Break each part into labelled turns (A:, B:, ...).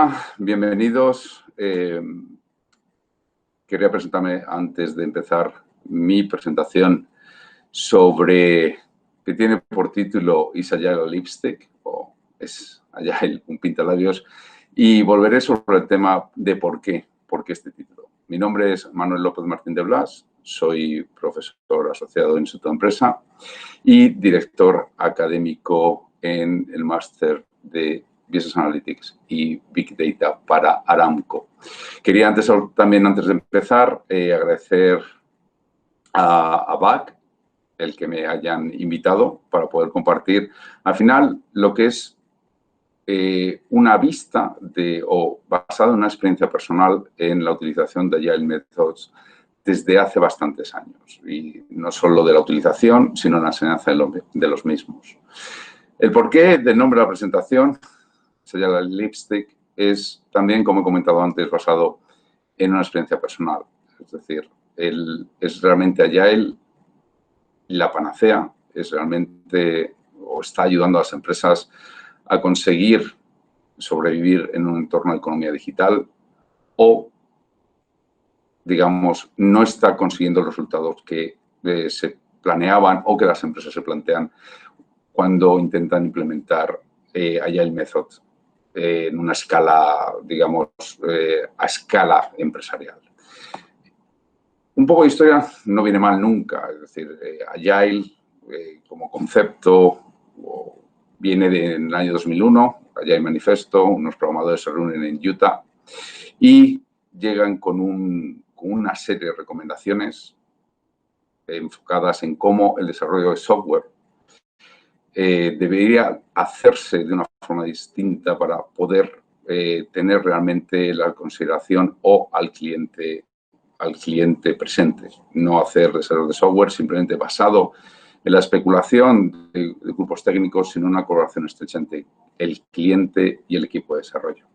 A: Hola, bienvenidos. Quería presentarme antes de empezar mi presentación sobre que tiene por título Is Agile Lipstick o es Agile un pintalabios, y volveré sobre el tema de por qué este título. Mi nombre es Manuel López Martín de Blas, soy profesor asociado en Instituto de Empresa y director académico en el máster de Business Analytics y Big Data para Aramco. Quería antes de empezar, agradecer a BAC el que me hayan invitado para poder compartir al final lo que es una vista basada en una experiencia personal en la utilización de Agile Methods desde hace bastantes años. Y no solo de la utilización, sino en la enseñanza de los mismos. El porqué del nombre de la presentación, Agile Lipstick, es también, como he comentado antes, basado en una experiencia personal. Es decir, es realmente Agile la panacea, es realmente, o está ayudando a las empresas a conseguir sobrevivir en un entorno de economía digital o, digamos, no está consiguiendo los resultados que se planeaban o que las empresas se plantean cuando intentan implementar Agile Method en una escala, digamos, a escala empresarial. Un poco de historia no viene mal nunca, es decir, Agile como concepto viene del año 2001, Agile Manifesto, unos programadores se reúnen en Utah y llegan con una serie de recomendaciones enfocadas en cómo el desarrollo de software debería hacerse de una forma distinta para poder tener realmente la consideración al cliente presente. No hacer desarrollo de software simplemente basado en la especulación de grupos técnicos, sino una colaboración estrecha entre el cliente y el equipo de desarrollo.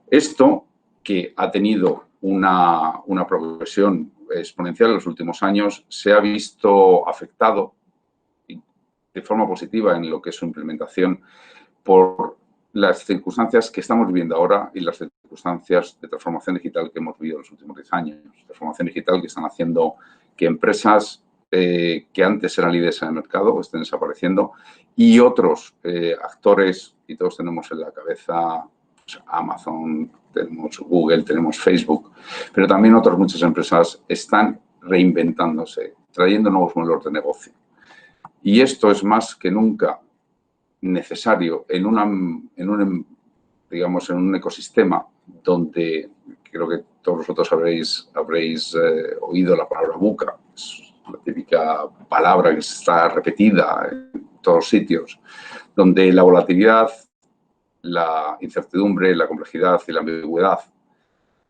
A: Esto, que ha tenido una progresión exponencial en los últimos años, se ha visto afectado de forma positiva en lo que es su implementación por las circunstancias que estamos viviendo ahora y las circunstancias de transformación digital que hemos vivido en los últimos 10 años. Transformación digital que están haciendo que empresas que antes eran líderes en el mercado estén desapareciendo y otros actores, y todos tenemos en la cabeza pues, Amazon, tenemos Google, tenemos Facebook, pero también otras muchas empresas están reinventándose, trayendo nuevos modelos de negocio. Y esto es más que nunca necesario en un ecosistema donde creo que todos vosotros habréis oído la palabra VUCA. Es la típica palabra que está repetida en todos sitios, donde la volatilidad, la incertidumbre, la complejidad y la ambigüedad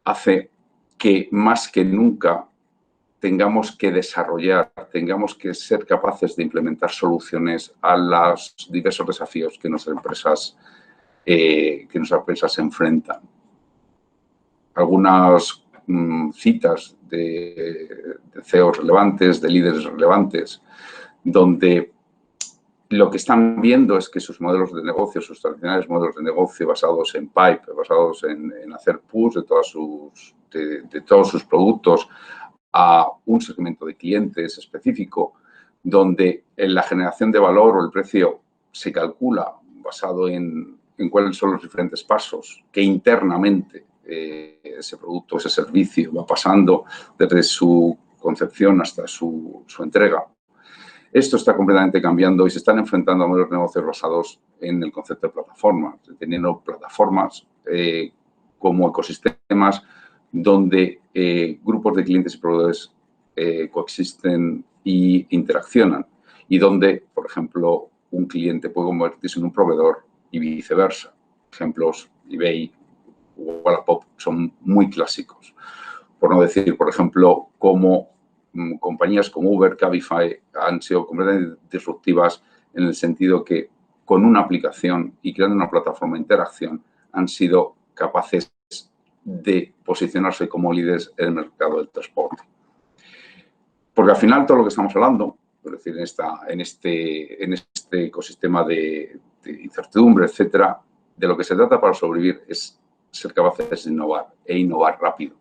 A: hace que más que nunca tengamos que desarrollar, tengamos que ser capaces de implementar soluciones a los diversos desafíos que nuestras empresas se enfrentan. Algunas citas de CEOs relevantes, de líderes relevantes, donde lo que están viendo es que sus modelos de negocio, sus tradicionales modelos de negocio basados en pipe, basados en hacer push de todos sus productos a un segmento de clientes específico, donde la generación de valor o el precio se calcula basado en cuáles son los diferentes pasos que internamente ese producto, ese servicio va pasando desde su concepción hasta su entrega. Esto está completamente cambiando y se están enfrentando a modelos de negocios basados en el concepto de plataformas, teniendo plataformas como ecosistemas donde grupos de clientes y proveedores coexisten e interaccionan y donde, por ejemplo, un cliente puede convertirse en un proveedor y viceversa. Ejemplos, eBay, Wallapop son muy clásicos. Por no decir, por ejemplo, cómo compañías como Uber, Cabify han sido completamente disruptivas en el sentido que con una aplicación y creando una plataforma de interacción han sido capaces de posicionarse como líderes en el mercado del transporte. Porque al final todo lo que estamos hablando, es decir, en este ecosistema de incertidumbre, etcétera, de lo que se trata para sobrevivir es ser capaces de innovar e innovar rápido.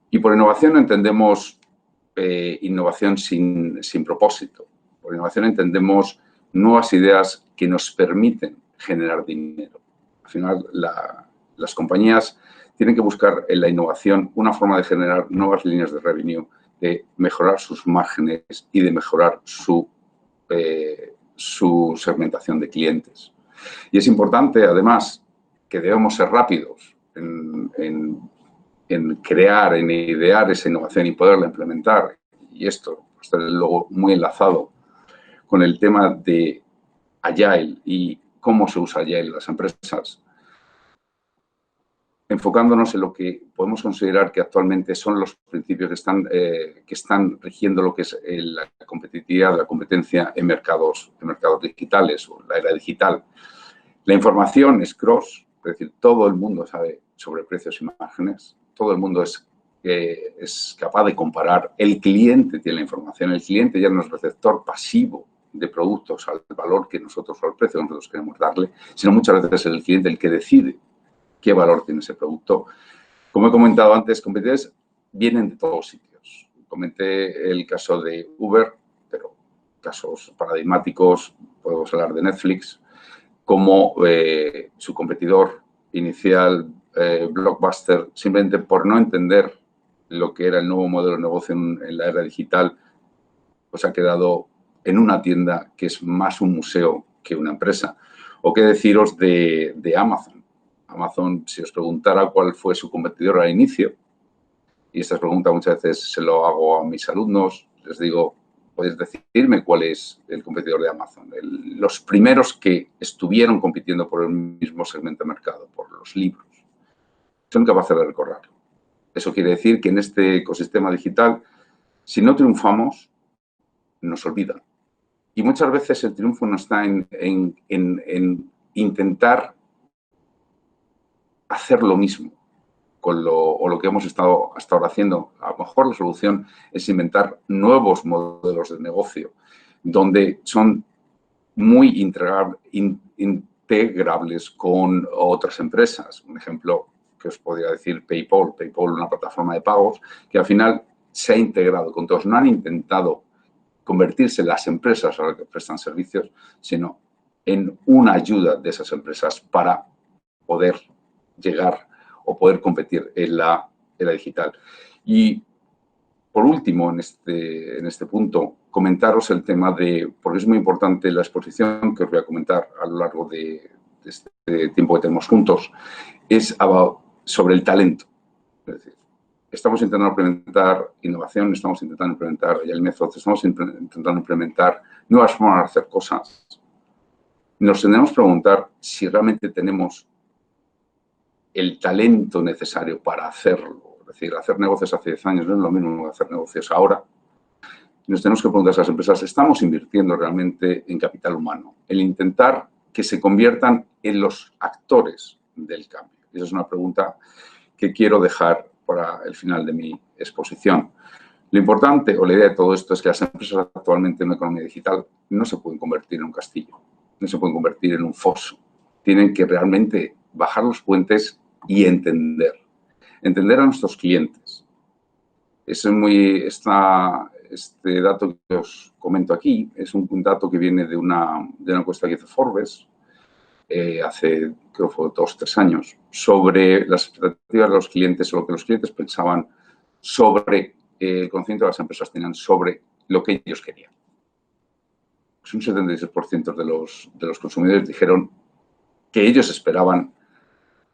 A: Y por innovación entendemos innovación sin propósito. Por innovación entendemos nuevas ideas que nos permiten generar dinero. Al final, las compañías tienen que buscar en la innovación una forma de generar nuevas líneas de revenue, de mejorar sus márgenes y de mejorar su segmentación de clientes. Y es importante, además, que debemos ser rápidos en crear, en idear esa innovación y poderla implementar. Y esto está luego muy enlazado con el tema de Agile y cómo se usa Agile en las empresas, enfocándonos en lo que podemos considerar que actualmente son los principios que están rigiendo lo que es la competitividad, la competencia en mercados digitales o la era digital. La información es cross, es decir, todo el mundo sabe sobre precios y márgenes, todo el mundo es capaz de comparar, el cliente tiene la información, el cliente ya no es receptor pasivo de productos al valor que nosotros o al precio que nosotros queremos darle, sino muchas veces es el cliente el que decide qué valor tiene ese producto. Como he comentado antes, competidores vienen de todos sitios. Comenté el caso de Uber, pero casos paradigmáticos, podemos hablar de Netflix, como su competidor inicial, Blockbuster, simplemente por no entender lo que era el nuevo modelo de negocio en la era digital, pues ha quedado en una tienda que es más un museo que una empresa. O qué deciros de Amazon. Amazon, si os preguntara cuál fue su competidor al inicio, y esta pregunta muchas veces se lo hago a mis alumnos, les digo, ¿podéis decirme cuál es el competidor de Amazon? Los primeros que estuvieron compitiendo por el mismo segmento de mercado, por los libros, son capaces de recorrerlo. Eso quiere decir que en este ecosistema digital, si no triunfamos, nos olvidan. Y muchas veces el triunfo no está en intentar hacer lo mismo con lo que hemos estado hasta ahora haciendo. A lo mejor la solución es inventar nuevos modelos de negocio donde son muy integrables con otras empresas. Un ejemplo que os podría decir PayPal. PayPal, una plataforma de pagos que al final se ha integrado con todos. No han intentado convertirse en las empresas a las que prestan servicios, sino en una ayuda de esas empresas para poder llegar o poder competir en la digital. Y por último, en este punto, comentaros el tema porque es muy importante la exposición que os voy a comentar a lo largo de este tiempo que tenemos juntos, es sobre el talento. Es decir, estamos intentando implementar innovación, estamos intentando implementar el método, estamos intentando implementar nuevas formas de hacer cosas. Nos tendremos que preguntar si realmente tenemos el talento necesario para hacerlo. Es decir, hacer negocios hace 10 años no es lo mismo que hacer negocios ahora. Nos tenemos que preguntar a esas empresas, ¿estamos invirtiendo realmente en capital humano? El intentar que se conviertan en los actores del cambio. Y esa es una pregunta que quiero dejar para el final de mi exposición. Lo importante o la idea de todo esto es que las empresas actualmente en una economía digital no se pueden convertir en un castillo, no se pueden convertir en un foso. Tienen que realmente bajar los puentes y entender a nuestros clientes. Este dato que os comento aquí es un dato que viene de una encuesta que hizo Forbes hace, creo que fue 2 o 3 años, sobre las expectativas de los clientes o lo que los clientes pensaban sobre el conocimiento que las empresas tenían sobre lo que ellos querían. Pues un 76% de los consumidores dijeron que ellos esperaban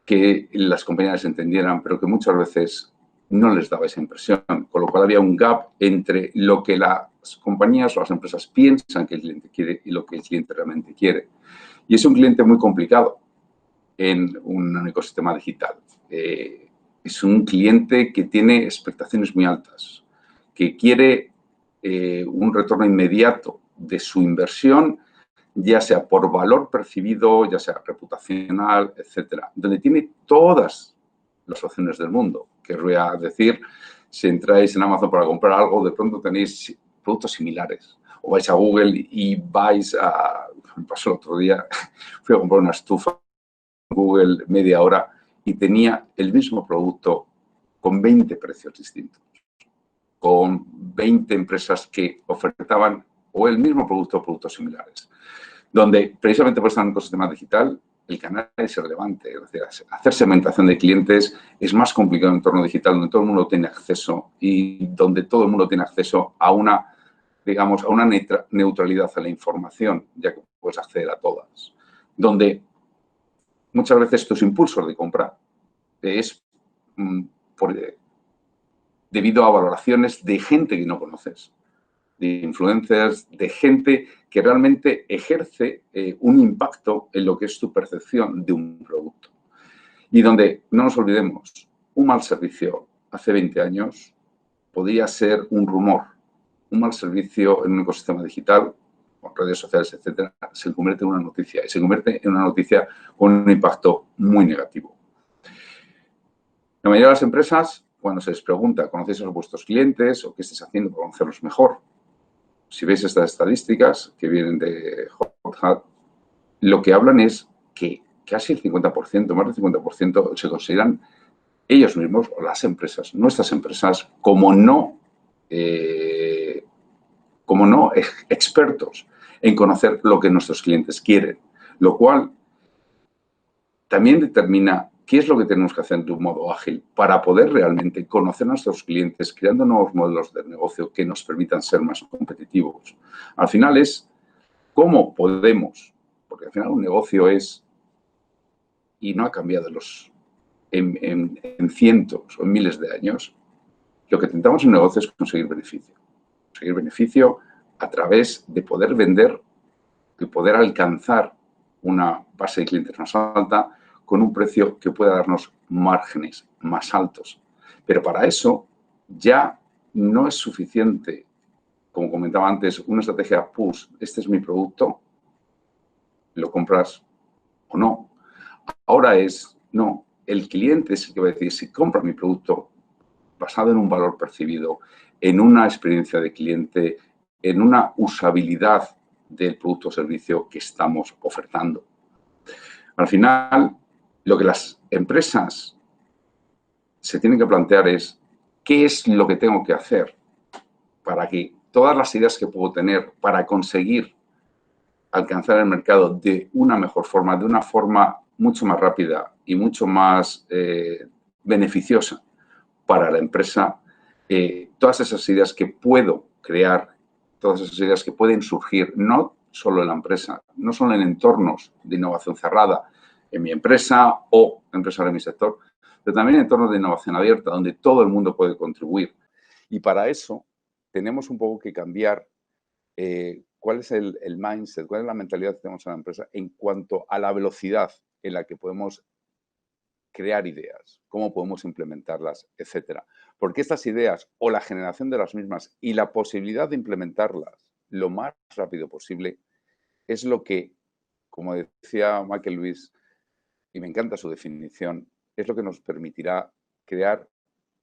A: que las compañías entendieran, pero que muchas veces no les daba esa impresión, con lo cual había un gap entre lo que las compañías o las empresas piensan que el cliente quiere y lo que el cliente realmente quiere. Y es un cliente muy complicado en un ecosistema digital. Es un cliente que tiene expectaciones muy altas, que quiere un retorno inmediato de su inversión, ya sea por valor percibido, ya sea reputacional, etcétera, donde tiene todas las opciones del mundo. Querría decir, si entráis en Amazon para comprar algo, de pronto tenéis productos similares. O vais a Google y me pasó el otro día, fui a comprar una estufa en Google media hora y tenía el mismo producto con 20 precios distintos, con 20 empresas que ofertaban o el mismo producto o productos similares, donde precisamente por estar en un ecosistema digital el canal es irrelevante. Es decir, hacer segmentación de clientes es más complicado en un entorno digital donde todo el mundo tiene acceso y donde todo el mundo tiene acceso a una, digamos, a una neutralidad a la información, ya que puedes acceder a todas. Donde muchas veces tus impulsos de compra es debido a valoraciones de gente que no conoces, de influencers, de gente que realmente ejerce un impacto en lo que es tu percepción de un producto. Y donde, no nos olvidemos, un mal servicio hace 20 años podría ser un rumor. Un mal servicio en un ecosistema digital, con redes sociales, etcétera, se convierte en una noticia y se convierte en una noticia con un impacto muy negativo. La mayoría de las empresas, cuando se les pregunta, ¿conocéis a vuestros clientes o qué estáis haciendo para conocerlos mejor? Si veis estas estadísticas que vienen de Hot Hat, lo que hablan es que casi el 50%, más del 50%, se consideran ellos mismos o las empresas, nuestras empresas, como no expertos en conocer lo que nuestros clientes quieren, lo cual también determina qué es lo que tenemos que hacer de un modo ágil para poder realmente conocer a nuestros clientes, creando nuevos modelos de negocio que nos permitan ser más competitivos. Al final es cómo podemos, porque al final un negocio es, y no ha cambiado en cientos o en miles de años, lo que intentamos en un negocio es conseguir beneficio. Conseguir beneficio a través de poder vender, de poder alcanzar una base de clientes más alta con un precio que pueda darnos márgenes más altos. Pero para eso ya no es suficiente, como comentaba antes, una estrategia push, este es mi producto, lo compras o no. Ahora es, no, el cliente es el que va a decir si compra mi producto basado en un valor percibido, en una experiencia de cliente, en una usabilidad del producto o servicio que estamos ofertando. Al final, lo que las empresas se tienen que plantear es qué es lo que tengo que hacer para que todas las ideas que puedo tener para conseguir alcanzar el mercado de una mejor forma, de una forma mucho más rápida y mucho más beneficiosa para la empresa, todas esas ideas que puedo crear, todas esas ideas que pueden surgir, no solo en la empresa, no solo en entornos de innovación cerrada, en mi empresa o empresa de mi sector, pero también en entornos de innovación abierta, donde todo el mundo puede contribuir. Y para eso tenemos un poco que cambiar cuál es el mindset, cuál es la mentalidad que tenemos en la empresa en cuanto a la velocidad en la que podemos crear ideas, cómo podemos implementarlas, etcétera. Porque estas ideas o la generación de las mismas y la posibilidad de implementarlas lo más rápido posible es lo que, como decía Michael Lewis, y me encanta su definición, es lo que nos permitirá crear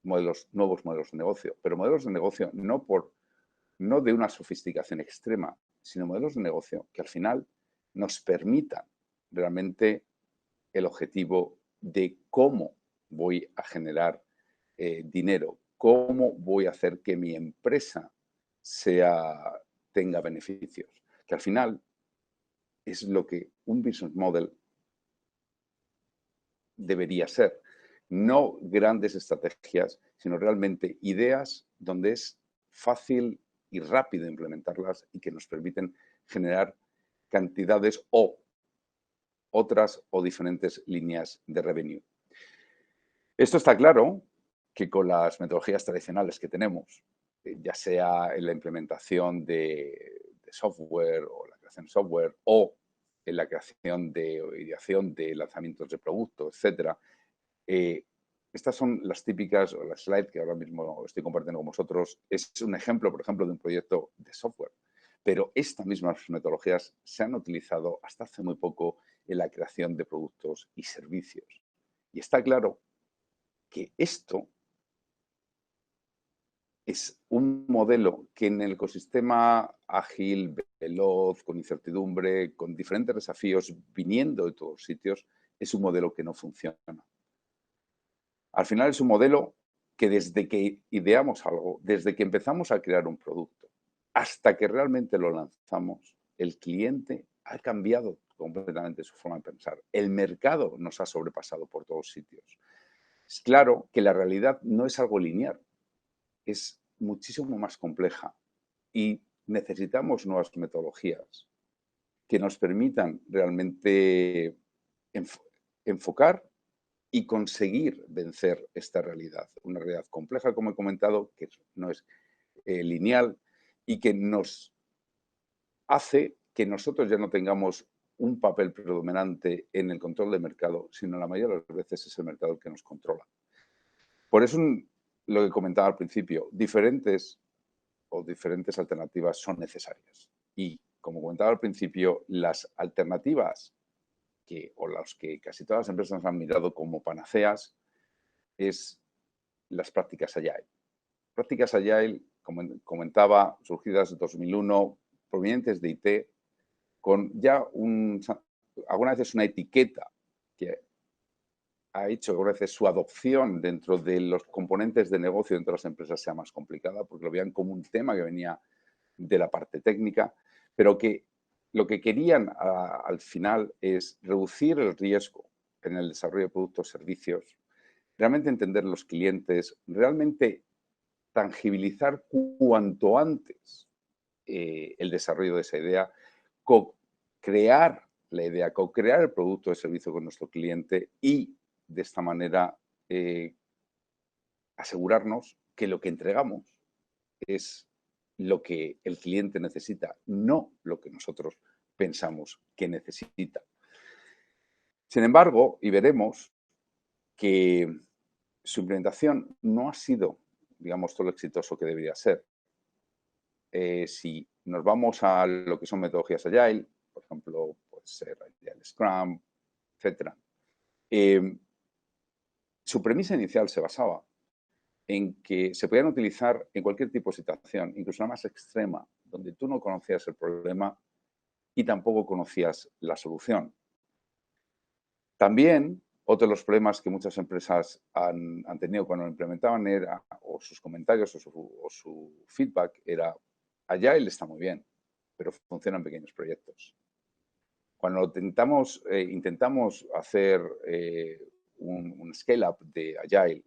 A: nuevos modelos de negocio, pero modelos de negocio no de una sofisticación extrema, sino modelos de negocio que al final nos permitan realmente el objetivo de cómo voy a generar dinero, cómo voy a hacer que mi empresa tenga beneficios, que al final es lo que un business model debería ser. No grandes estrategias, sino realmente ideas donde es fácil y rápido implementarlas y que nos permiten generar cantidades o otras o diferentes líneas de revenue. Esto está claro que con las metodologías tradicionales que tenemos, ya sea en la implementación de software o la creación de software o en la creación o ideación de lanzamientos de productos, etcétera, estas son las típicas, o las slides que ahora mismo estoy compartiendo con vosotros, es un ejemplo, por ejemplo, de un proyecto de software. Pero estas mismas metodologías se han utilizado hasta hace muy poco en la creación de productos y servicios. Y está claro que esto es un modelo que en el ecosistema ágil, veloz, con incertidumbre, con diferentes desafíos viniendo de todos sitios, es un modelo que no funciona. Al final es un modelo que desde que ideamos algo, desde que empezamos a crear un producto, hasta que realmente lo lanzamos, el cliente ha cambiado completamente su forma de pensar. El mercado nos ha sobrepasado por todos sitios. Es claro que la realidad no es algo lineal, es muchísimo más compleja y necesitamos nuevas metodologías que nos permitan realmente enfocar y conseguir vencer esta realidad. Una realidad compleja, como he comentado, que no es lineal y que nos hace que nosotros ya no tengamos un papel predominante en el control del mercado, sino la mayoría de las veces es el mercado el que nos controla. Por eso, lo que comentaba al principio, diferentes alternativas son necesarias. Y, como comentaba al principio, las alternativas o las que casi todas las empresas han mirado como panaceas es las prácticas Agile. Prácticas Agile, como comentaba, surgidas en 2001, provenientes de IT, con ya algunas veces una etiqueta que ha hecho que a veces su adopción dentro de los componentes de negocio dentro de las empresas sea más complicada, porque lo veían como un tema que venía de la parte técnica, pero que lo que querían al final es reducir el riesgo en el desarrollo de productos y servicios, realmente entender los clientes, realmente tangibilizar cuanto antes el desarrollo de esa idea, co-crear la idea, co-crear el producto o servicio con nuestro cliente y de esta manera asegurarnos que lo que entregamos es lo que el cliente necesita, no lo que nosotros pensamos que necesita. Sin embargo, y veremos que su implementación no ha sido, digamos, todo lo exitoso que debería ser. Si nos vamos a lo que son metodologías Agile, por ejemplo, puede ser Agile Scrum, etc. Su premisa inicial se basaba en que se podían utilizar en cualquier tipo de situación, incluso la más extrema, donde tú no conocías el problema y tampoco conocías la solución. También, otro de los problemas que muchas empresas han tenido cuando lo implementaban era, o sus comentarios o su feedback era, Agile está muy bien, pero funciona en pequeños proyectos. Cuando intentamos hacer un scale-up de Agile,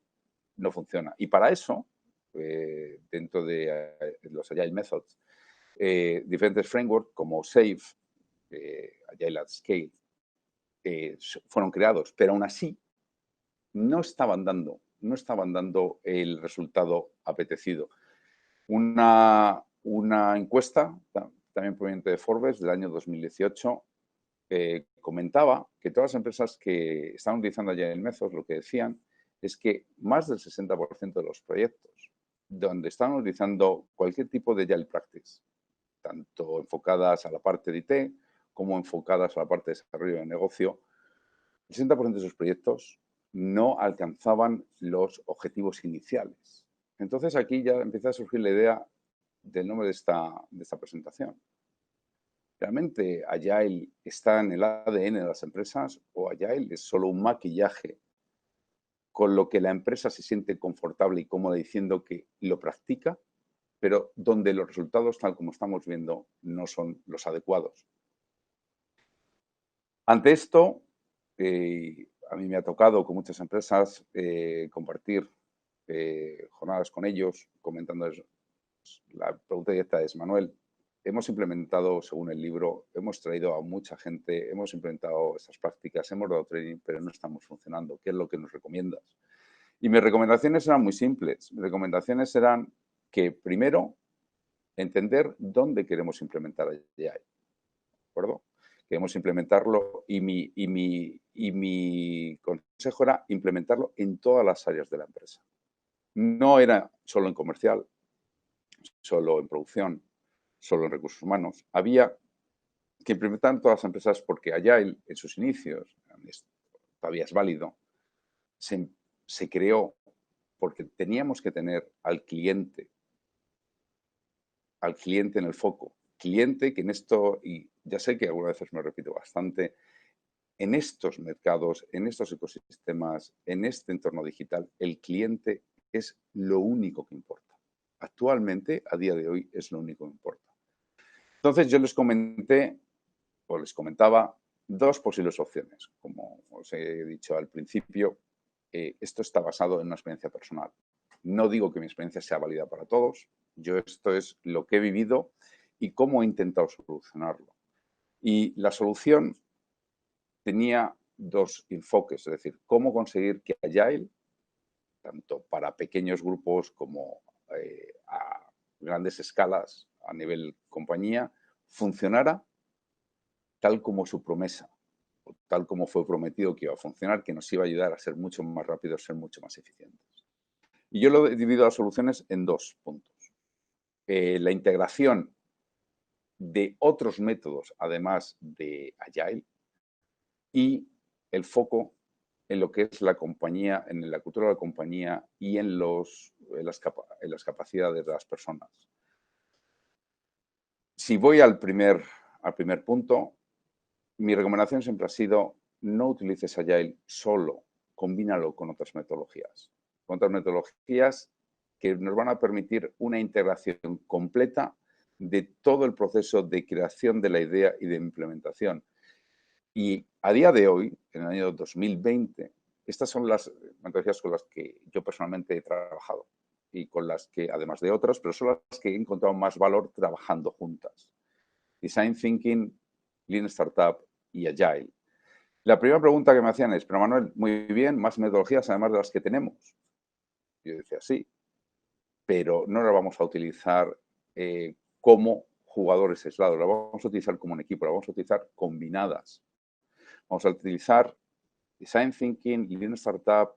A: no funciona. Y para eso, dentro de los Agile Methods, diferentes frameworks como SAFe, Agile at Scale, fueron creados, pero aún así no estaban dando el resultado apetecido. Una encuesta, también proveniente de Forbes, del año 2018, comentaba que todas las empresas que estaban utilizando Agile Methods lo que decían es que más del 60% de los proyectos donde estaban utilizando cualquier tipo de Agile Practice, tanto enfocadas a la parte de IT como enfocadas a la parte de desarrollo de negocio, el 60% de esos proyectos no alcanzaban los objetivos iniciales. Entonces aquí ya empieza a surgir la idea del nombre de esta presentación. ¿Realmente Agile está en el ADN de las empresas o Agile es solo un maquillaje con lo que la empresa se siente confortable y cómoda diciendo que lo practica, pero donde los resultados, tal como estamos viendo, no son los adecuados? Ante esto, a mí me ha tocado con muchas empresas compartir jornadas con ellos, comentando eso. La pregunta directa es, Manuel, hemos implementado, según el libro, hemos traído a mucha gente, hemos implementado estas prácticas, hemos dado training, pero no estamos funcionando. ¿Qué es lo que nos recomiendas? Y mis recomendaciones eran muy simples. Mis recomendaciones eran que, primero, entender dónde queremos implementar AI. ¿De acuerdo? Queremos implementarlo y mi consejo era implementarlo en todas las áreas de la empresa. No era solo en comercial, solo en producción, solo en recursos humanos. Había que implementar en todas las empresas porque Agile, en sus inicios, todavía es válido, se creó porque teníamos que tener al cliente en el foco. Cliente que en esto, y ya sé que algunas veces me repito bastante, en estos mercados, en estos ecosistemas, en este entorno digital, el cliente es lo único que importa. Actualmente, a día de hoy, es lo único que importa. Entonces, yo les comenté, o les comentaba, dos posibles opciones. Como os he dicho al principio, esto está basado en una experiencia personal. No digo que mi experiencia sea válida para todos. Yo esto es lo que he vivido y cómo he intentado solucionarlo. Y la solución tenía dos enfoques, es decir, cómo conseguir que Agile, tanto para pequeños grupos como a grandes escalas a nivel compañía, funcionara tal como su promesa, o tal como fue prometido que iba a funcionar, que nos iba a ayudar a ser mucho más rápidos, ser mucho más eficientes. Y yo lo he dividido las soluciones en dos puntos. La integración de otros métodos, además de Agile, y el foco en lo que es la compañía, en la cultura de la compañía y en las capacidades de las personas. Si voy al primer punto, mi recomendación siempre ha sido no utilices Agile solo, combínalo con otras metodologías. Con otras metodologías que nos van a permitir una integración completa de todo el proceso de creación de la idea y de implementación. Y a día de hoy, en el año 2020, estas son las metodologías con las que yo personalmente he trabajado y con las que, además de otras, pero son las que he encontrado más valor trabajando juntas. Design Thinking, Lean Startup y Agile. La primera pregunta que me hacían es, pero Manuel, muy bien, más metodologías además de las que tenemos. Yo decía, sí, pero no las vamos a utilizar como jugadores aislados, las vamos a utilizar como un equipo, las vamos a utilizar combinadas. Vamos a utilizar Design Thinking, Lean Startup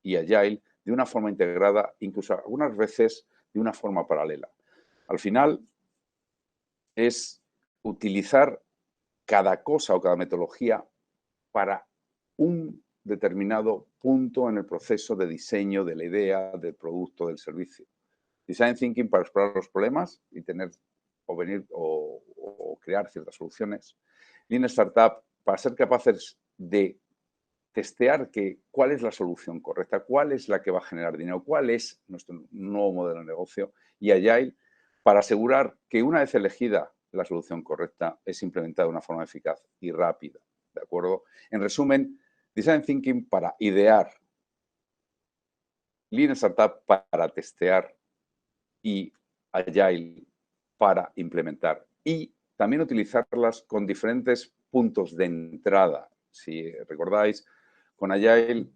A: y Agile de una forma integrada, incluso algunas veces de una forma paralela. Al final es utilizar cada cosa o cada metodología para un determinado punto en el proceso de diseño de la idea, del producto, del servicio. Design Thinking para explorar los problemas y tener o crear ciertas soluciones. Lean Startup para ser capaces de testear cuál es la solución correcta, cuál es la que va a generar dinero, cuál es nuestro nuevo modelo de negocio. Y Agile para asegurar que una vez elegida la solución correcta es implementada de una forma eficaz y rápida. ¿De acuerdo? En resumen, Design Thinking para idear, Lean Startup para testear y Agile para implementar. Y también utilizarlas con diferentes puntos de entrada. Si recordáis, con Agile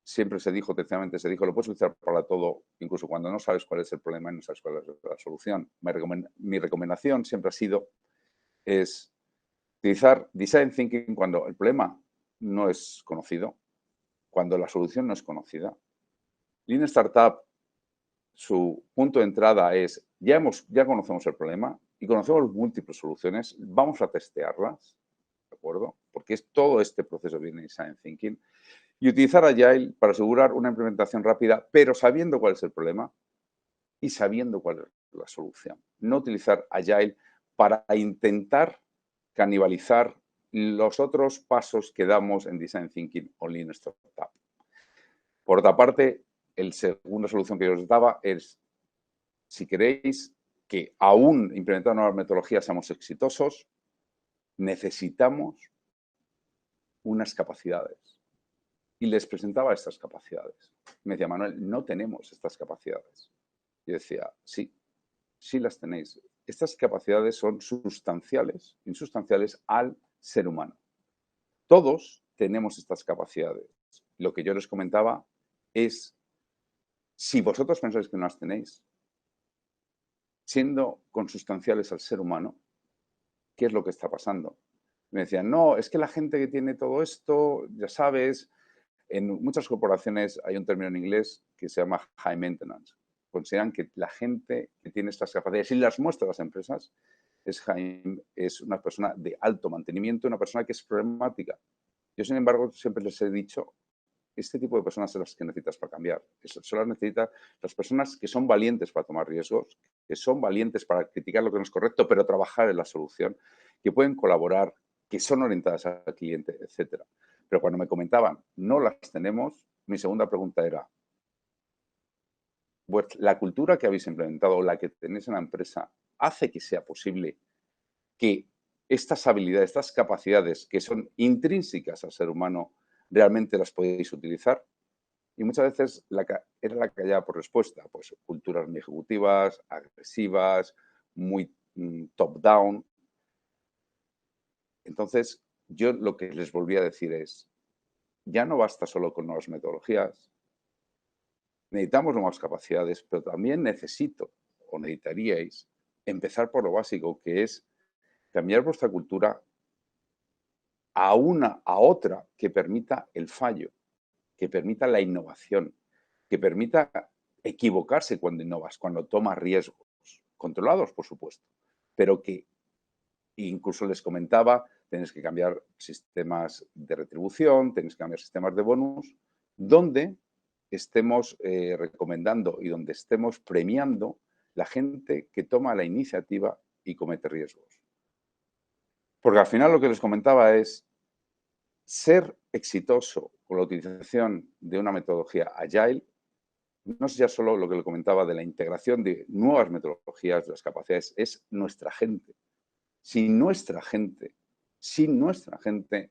A: siempre se dijo, terceramente se dijo, lo puedes utilizar para todo, incluso cuando no sabes cuál es el problema y no sabes cuál es la solución. Mi recomendación siempre ha sido es utilizar Design Thinking cuando el problema no es conocido, cuando la solución no es conocida. Lean Startup, su punto de entrada es, ya conocemos el problema y conocemos múltiples soluciones, vamos a testearlas, ¿de acuerdo? Porque es todo este proceso de Design Thinking. Y utilizar Agile para asegurar una implementación rápida, pero sabiendo cuál es el problema y sabiendo cuál es la solución. No utilizar Agile para intentar canibalizar los otros pasos que damos en Design Thinking o Lean Startup. Por otra parte, la segunda solución que yo os daba es, si queréis que aún implementando nuevas metodologías seamos exitosos, necesitamos unas capacidades. Y les presentaba estas capacidades. Me decía, Manuel, no tenemos estas capacidades. Yo decía, sí, sí las tenéis. Estas capacidades son sustanciales, insustanciales al ser humano. Todos tenemos estas capacidades. Lo que yo les comentaba es, si vosotros pensáis que no las tenéis, siendo consustanciales al ser humano, ¿qué es lo que está pasando? Me decían, no, es que la gente que tiene todo esto, ya sabes, en muchas corporaciones hay un término en inglés que se llama high maintenance. Consideran que la gente que tiene estas capacidades y las muestra a las empresas es una persona de alto mantenimiento, una persona que es problemática. Yo, sin embargo, siempre les he dicho, este tipo de personas son las que necesitas para cambiar. Son las personas que son valientes para tomar riesgos, que son valientes para criticar lo que no es correcto, pero trabajar en la solución, que pueden colaborar, que son orientadas al cliente, etcétera. Pero cuando me comentaban, no las tenemos, mi segunda pregunta era, ¿la cultura que habéis implementado o la que tenéis en la empresa hace que sea posible que estas habilidades, estas capacidades que son intrínsecas al ser humano, realmente las podéis utilizar? Y muchas veces era la callada por respuesta, pues culturas muy ejecutivas, agresivas, muy top-down. Entonces, yo lo que les volví a decir es, ya no basta solo con nuevas metodologías, necesitamos nuevas capacidades, pero también necesito, o necesitaríais, empezar por lo básico, que es cambiar vuestra cultura a otra que permita el fallo, que permita la innovación, que permita equivocarse cuando innovas, cuando tomas riesgos, controlados, por supuesto, pero que incluso les comentaba, tenéis que cambiar sistemas de retribución, tenéis que cambiar sistemas de bonus, donde estemos recomendando y donde estemos premiando la gente que toma la iniciativa y comete riesgos. Porque al final lo que les comentaba es ser exitoso con la utilización de una metodología agile. No es ya solo lo que le comentaba de la integración de nuevas metodologías, de las capacidades, es nuestra gente. Sin nuestra gente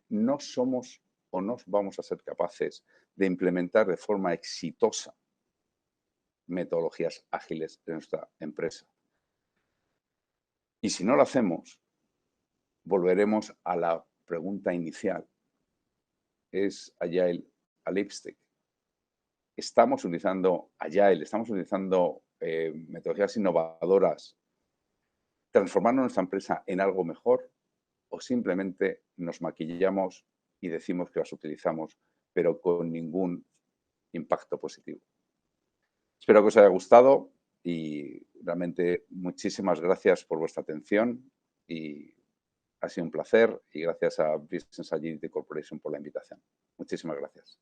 A: no somos o no vamos a ser capaces de implementar de forma exitosa metodologías ágiles en nuestra empresa. Y si no lo hacemos, volveremos a la pregunta inicial. ¿Es Agile a lipstick? ¿Estamos utilizando Agile? ¿Estamos utilizando metodologías innovadoras, transformando nuestra empresa en algo mejor? ¿O simplemente nos maquillamos y decimos que las utilizamos, pero con ningún impacto positivo? Espero que os haya gustado y realmente muchísimas gracias por vuestra atención y ha sido un placer y gracias a Business Agility Corporation por la invitación. Muchísimas gracias.